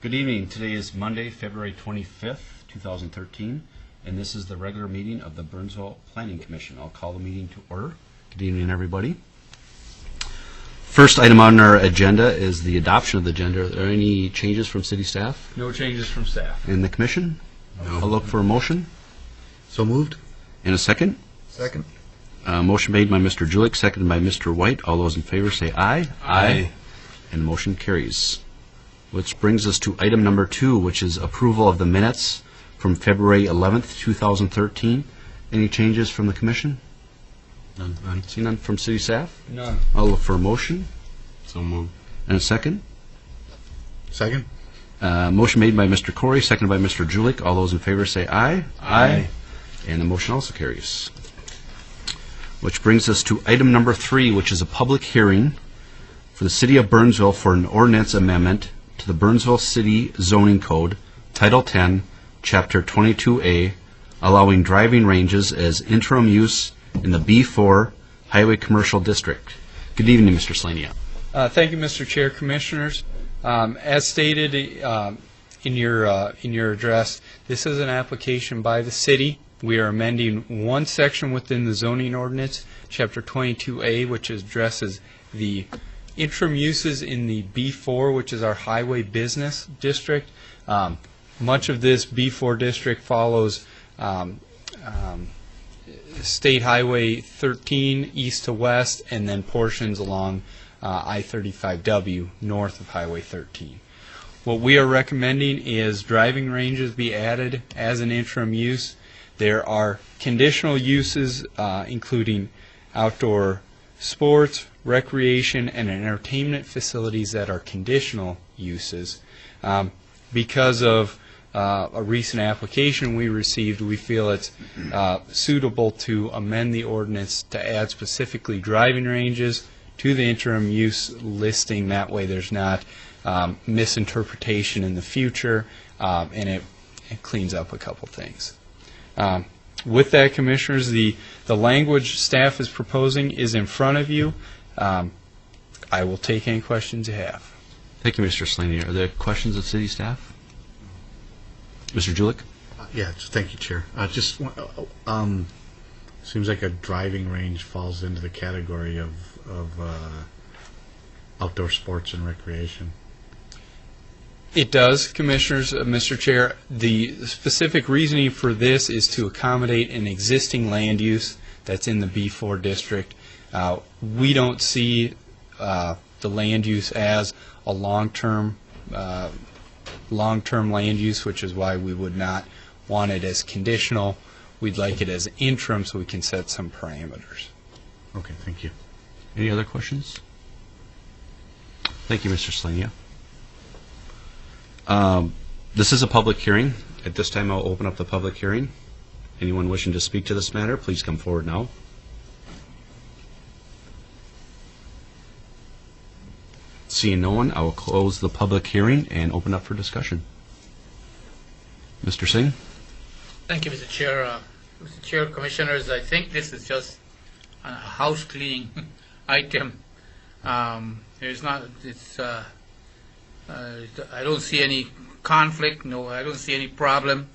Good evening. Today is Monday, February 25th, 2013, and this is the regular meeting of the Burnsville Planning Commission. I'll call the meeting to order. Good evening, everybody. First item on our agenda is the adoption of the agenda. Are there any changes from city staff? No changes from staff. In the commission? No. I'll look for a motion. So moved. In a second? Second. Motion made by Mr. Julik, seconded by Mr. White. All those in favor say aye. Aye. And the motion carries. Which brings us to item number 2, which is approval of the minutes from February 11th, 2013. Any changes from the commission? None. See none from city staff? None. I'll look for a motion. So moved. And a second? Second. Motion made by Mr. Corey, seconded by Mr. Julik. All those in favor say aye. Aye. And the motion also carries. Which brings us to item number 3, which is a public hearing for the City of Burnsville for an ordinance amendment to the Burnsville City Zoning Code, Title 10, Chapter 22A, allowing driving ranges as interim use in the B4 Highway Commercial District. Good evening, Mr. Slania. Thank you, Mr. Chair, Commissioners. As stated in your address, this is an application by the city. We are amending one section within the zoning ordinance, Chapter 22A, which addresses the interim uses in the B4, which is our highway business district. Much of this B4 district follows State Highway 13 east to west, and then portions along I-35W north of Highway 13. What we are recommending is driving ranges be added as an interim use. There are conditional uses including outdoor sports, recreation, and entertainment facilities that are conditional uses. Because of a recent application we received, we feel it's suitable to amend the ordinance to add specifically driving ranges to the interim use listing. That way there's not misinterpretation in the future, and it cleans up a couple things. With that, Commissioners, the language staff is proposing is in front of you. I will take any questions you have. Thank you, Mr. Slania. Are there questions of city staff? Mr. Julik? Thank you, Chair. Just seems like a driving range falls into the category of outdoor sports and recreation. It does, Commissioners. Mr. Chair, the specific reasoning for this is to accommodate an existing land use that's in the B4 district. We don't see the land use as a long-term land use, which is why we would not want it as conditional. We'd like it as interim so we can set some parameters. Okay, thank you. Any other questions? Thank you, Mr. Slania. This is a public hearing. At this time, I'll open up the public hearing. Anyone wishing to speak to this matter, please come forward now. Seeing no one, I will close the public hearing and open up for discussion. Mr. Singh? Thank you, Mr. Chair. Mr. Chair, Commissioners, I think this is just a house cleaning item. There's not. It's. I don't see any conflict. No, I don't see any problem.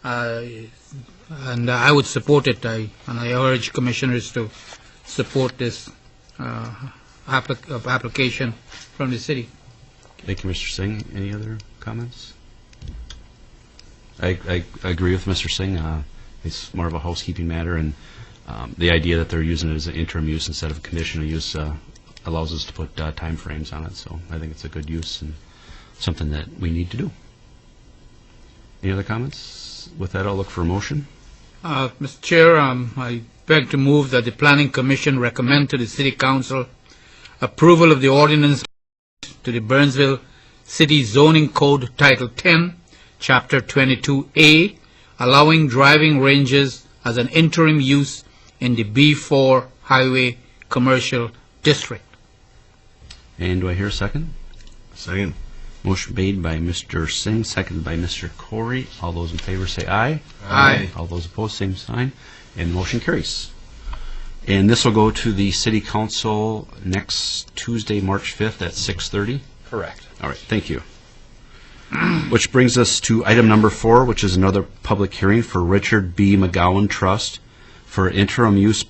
And I would support it. And I urge Commissioners to support this application from the city. Thank you, Mr. Singh. Any other comments? I agree with Mr. Singh. It's more of a housekeeping matter, and the idea that they're using it as an interim use instead of a conditional use allows us to put time frames on it. So I think it's a good use and something that we need to do. Any other comments? With that, I'll look for a motion. Mr. Chair, I beg to move that the Planning Commission recommend to the City Council approval of the ordinance to the Burnsville City Zoning Code Title 10, Chapter 22A, allowing driving ranges as an interim use in the B4 Highway Commercial District. And do I hear a second? Second. Motion made by Mr. Singh, seconded by Mr. Corey. All those in favor say aye. Aye. All those opposed, same sign. And the motion carries. And this will go to the City Council next Tuesday, March 5th at 6:30. Correct. All right, thank you. Which brings us to item number 4, which is another public hearing for Richard B. McGowan Trust for interim use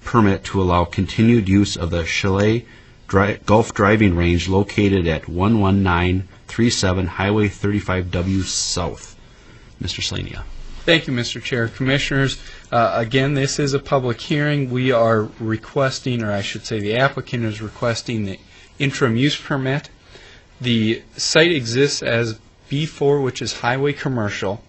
permit to allow continued use of the Chalet Golf Driving Range located at 11937 Highway 35W South. Mr. Slania. Thank you, Mr. Chair. Commissioners, again, this is a public hearing. We are requesting, or I should say the applicant is requesting the interim use permit. The site exists as B4, which is highway commercial,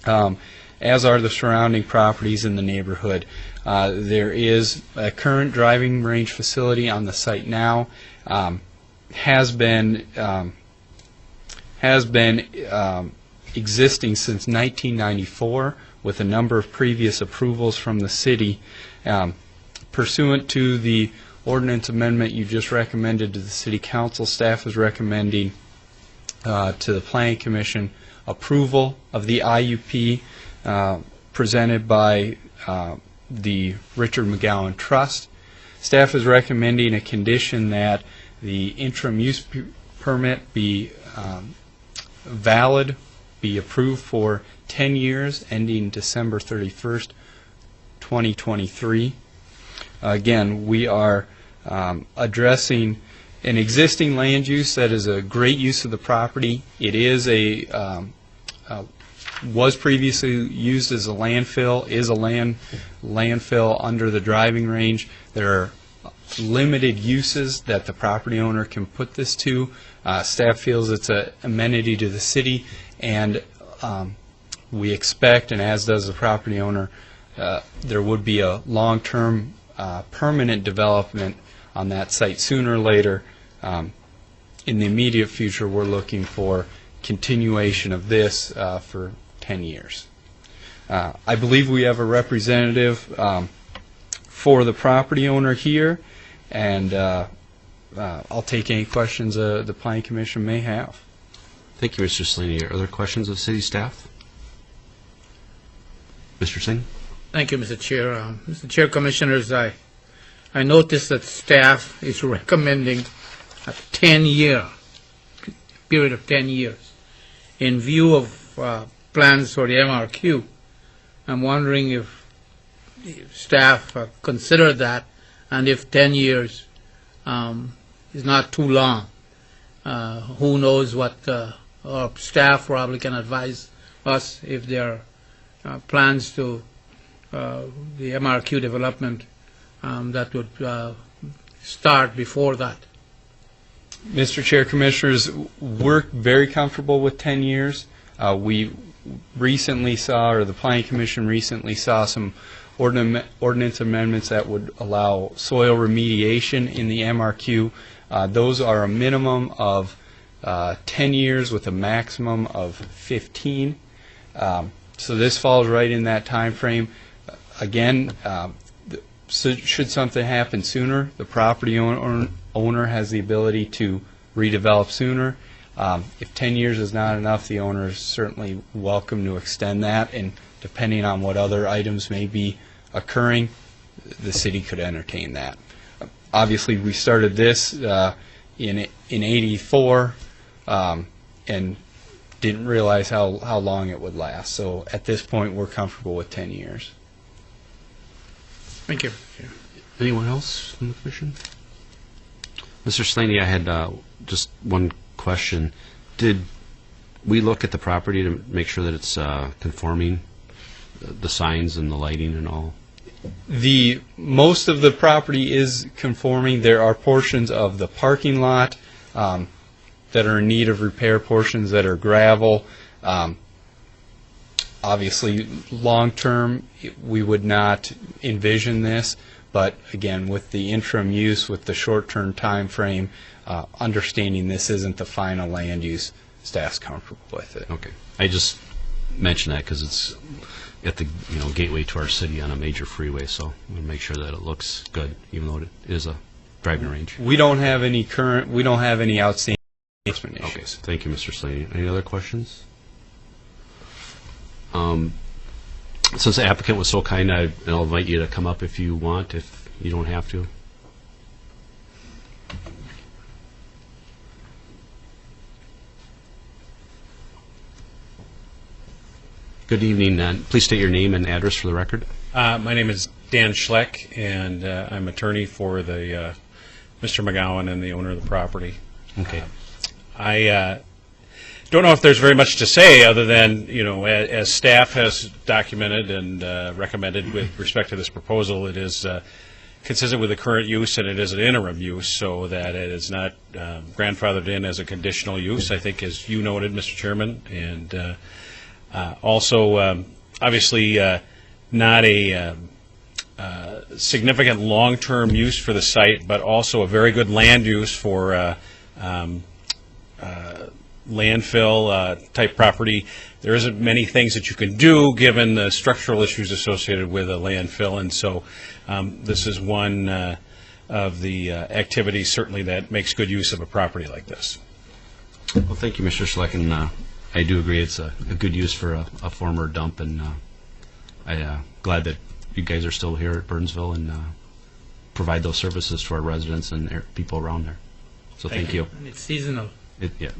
as are the surrounding properties in the neighborhood. There is a current driving range facility on the site now. Has been existing since 1994 with a number of previous approvals from the city. Pursuant to the ordinance amendment you just recommended to the City Council, staff is recommending to the Planning Commission approval of the IUP presented by the Richard McGowan Trust. Staff is recommending a condition that the interim use permit be valid, be approved for 10 years, ending December 31st, 2023. Again, we are addressing an existing land use that is a great use of the property. It is was previously used as a landfill, is a landfill under the driving range. There are limited uses that the property owner can put this to. Staff feels it's an amenity to the city, and we expect, and as does the property owner, there would be a long-term permanent development on that site sooner or later. In the immediate future, we're looking for continuation of this for 10 years. I believe we have a representative for the property owner here, and I'll take any questions the Planning Commission may have. Thank you, Mr. Slaney. Are there questions of city staff? Mr. Singh? Thank you, Mr. Chair. Mr. Chair, Commissioners, I noticed that staff is recommending a 10-year period of 10 years in view of plans for the MRQ. I'm wondering if staff consider that, and if 10 years is not too long. Who knows what our staff probably can advise us if there are plans to the MRQ development that would start before that. Mr. Chair, Commissioners, we're very comfortable with 10 years. We recently saw, or the Planning Commission recently saw, some ordinance amendments that would allow soil remediation in the MRQ. Those are a minimum of 10 years with a maximum of 15. So this falls right in that time frame. Again, should something happen sooner, the property owner has the ability to redevelop sooner. If 10 years is not enough, the owner is certainly welcome to extend that, and depending on what other items may be occurring, the city could entertain that. Obviously, we started this in '84 and didn't realize how long it would last. So at this point, we're comfortable with 10 years. Thank you. Anyone else from the commission? Mr. Slaney, I had just one question. Did we look at the property to make sure that it's conforming, the signs and the lighting and all? Most of the property is conforming. There are portions of the parking lot that are in need of repair, portions that are gravel. Obviously, long-term, we would not envision this, but again, with the interim use, with the short-term time frame, understanding this isn't the final land use, staff's comfortable with it. Okay. I just mentioned that because it's at the gateway to our city on a major freeway, so we'll make sure that it looks good, even though it is a driving range. We don't have any outstanding enforcement Okay. issues. Thank you, Mr. Slaney. Any other questions? Since the applicant was so kind, I'll invite you to come up if you want, if you don't have to. Good evening. Please state your name and address for the record. My name is Dan Schleck, and I'm attorney for the Mr. McGowan and the owner of the property. Okay. I don't know if there's very much to say other than, as staff has documented and recommended with respect to this proposal, it is consistent with the current use, and it is an interim use, so that it is not grandfathered in as a conditional use, I think, as you noted, Mr. Chairman. And also, obviously, not a significant long-term use for the site, but also a very good land use for landfill type property. There isn't many things that you can do given the structural issues associated with a landfill, and so this is one of the activities certainly that makes good use of a property like this. Well, thank you, Mr. Schleck, and I do agree it's a good use for a former dump, and I'm glad that you guys are still here at Burnsville and provide those services to our residents and people around there. So thank you. And it's seasonal. Yeah.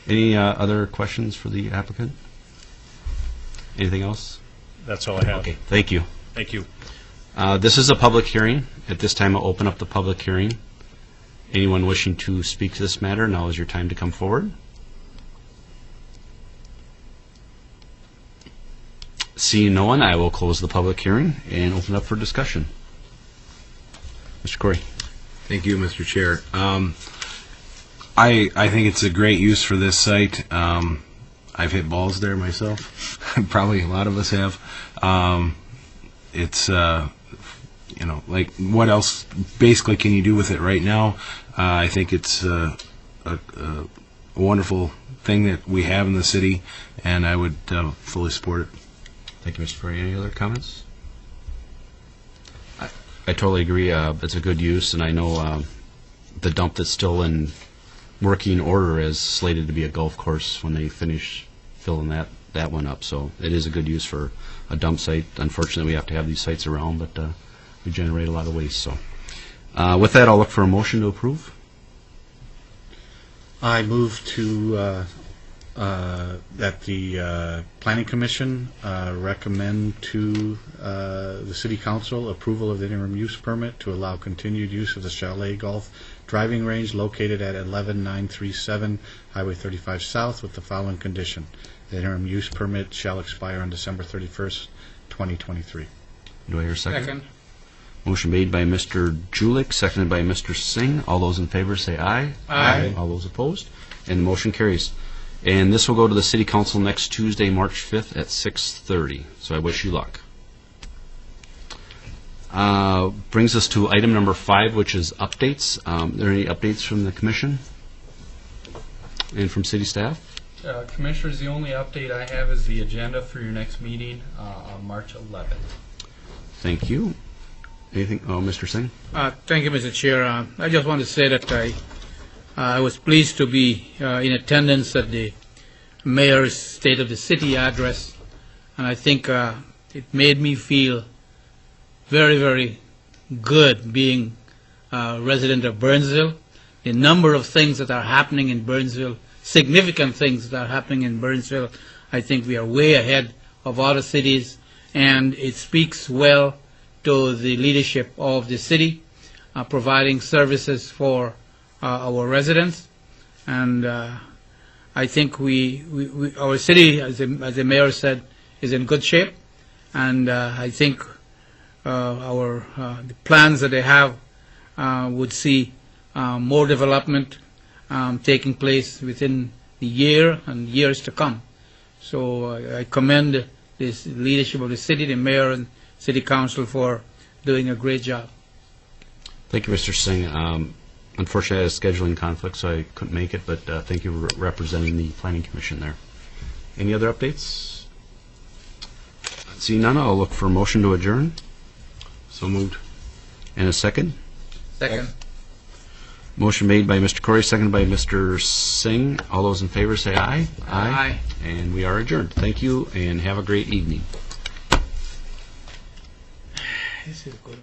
Any other questions for the applicant? Anything else? That's all I have. Okay, thank you. Thank you. This is a public hearing. At this time, I'll open up the public hearing. Anyone wishing to speak to this matter, now is your time to come forward. Seeing no one, I will close the public hearing and open up for discussion. Mr. Corey. Thank you, Mr. Chair. I think it's a great use for this site. I've hit balls there myself. Probably a lot of us have. It's like what else basically can you do with it right now? I think it's a wonderful thing that we have in the city, and I would fully support it. Thank you, Mr. Perry. Any other comments? I totally agree. It's a good use, and I know the dump that's still in working order is slated to be a golf course when they finish filling that one up. So it is a good use for a dump site. Unfortunately, we have to have these sites around, but we generate a lot of waste. So with that, I'll look for a motion to approve. I move to that the Planning Commission recommend to the City Council approval of the interim use permit to allow continued use of the Chalet Golf driving range located at 11937 Highway 35 South with the following condition. The interim use permit shall expire on December 31st, 2023. Do I hear a second? Second. Motion made by Mr. Julik, seconded by Mr. Singh. All those in favor say aye. Aye. All those opposed? And the motion carries. And this will go to the City Council next Tuesday, March 5th at 6:30. So I wish you luck. Brings us to item number 5, which is updates. Are there any updates from the Commission and from City staff? Commissioners, the only update I have is the agenda for your next meeting on March 11th. Thank you. Anything? Oh, Mr. Singh? Thank you, Mr. Chair. I just want to say that I was pleased to be in attendance at the Mayor's State of the City address, and I think it made me feel very, very good being a resident of Burnsville. The number of things that are happening in Burnsville, significant things that are happening in Burnsville, I think we are way ahead of other cities, and it speaks well to the leadership of the city, providing services for our residents. And I think our city, as the mayor said, is in good shape, and I think the plans that they have would see more development taking place within the year and years to come. So I commend this leadership of the city, the mayor and city council for doing a great job. Thank you, Mr. Singh. Unfortunately, I had a scheduling conflict, so I couldn't make it, but thank you for representing the Planning Commission there. Any other updates? Seeing none, I'll look for a motion to adjourn. So moved. And a second? Second. Motion made by Mr. Corey, seconded by Mr. Singh. All those in favor say aye. Aye. And we are adjourned. Thank you, and have a great evening. This is good.